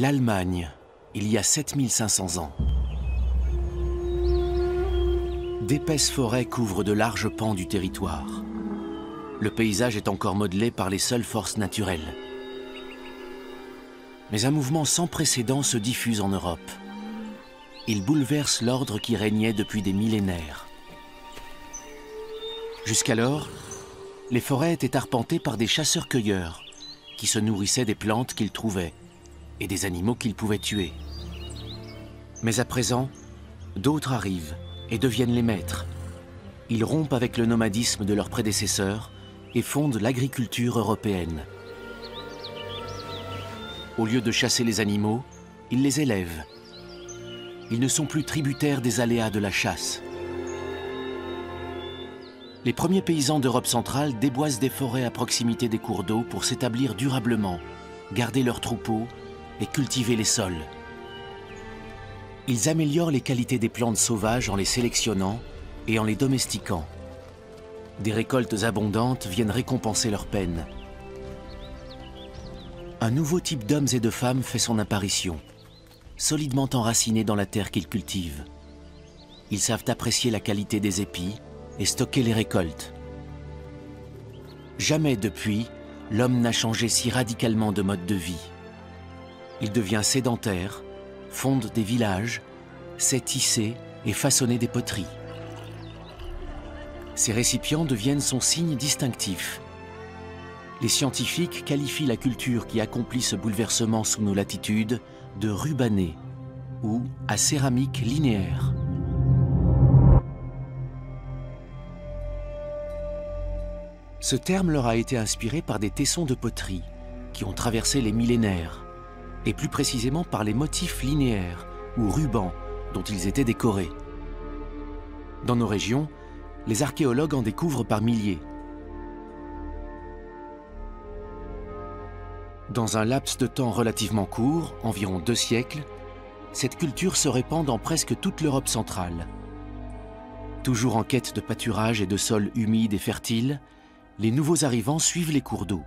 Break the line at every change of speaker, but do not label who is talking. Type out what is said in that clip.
L'Allemagne, il y a 7500 ans. D'épaisses forêts couvrent de larges pans du territoire. Le paysage est encore modelé par les seules forces naturelles. Mais un mouvement sans précédent se diffuse en Europe. Il bouleverse l'ordre qui régnait depuis des millénaires. Jusqu'alors, les forêts étaient arpentées par des chasseurs-cueilleurs qui se nourrissaient des plantes qu'ils trouvaient et des animaux qu'ils pouvaient tuer. Mais à présent, d'autres arrivent et deviennent les maîtres. Ils rompent avec le nomadisme de leurs prédécesseurs et fondent l'agriculture européenne. Au lieu de chasser les animaux, ils les élèvent. Ils ne sont plus tributaires des aléas de la chasse. Les premiers paysans d'Europe centrale déboisent des forêts à proximité des cours d'eau pour s'établir durablement, garder leurs troupeaux et cultiver les sols. Ils améliorent les qualités des plantes sauvages en les sélectionnant et en les domestiquant. Des récoltes abondantes viennent récompenser leur peine. Un nouveau type d'hommes et de femmes fait son apparition, solidement enracinés dans la terre qu'ils cultivent. Ils savent apprécier la qualité des épis et stocker les récoltes. Jamais depuis, l'homme n'a changé si radicalement de mode de vie. Il devient sédentaire, fonde des villages, sait tisser et façonner des poteries. Ces récipients deviennent son signe distinctif. Les scientifiques qualifient la culture qui accomplit ce bouleversement sous nos latitudes de rubanée ou à céramique linéaire. Ce terme leur a été inspiré par des tessons de poterie qui ont traversé les millénaires, et plus précisément par les motifs linéaires ou rubans dont ils étaient décorés. Dans nos régions, les archéologues en découvrent par milliers. Dans un laps de temps relativement court, environ 2 siècles, cette culture se répand dans presque toute l'Europe centrale. Toujours en quête de pâturage et de sols humides et fertiles, les nouveaux arrivants suivent les cours d'eau.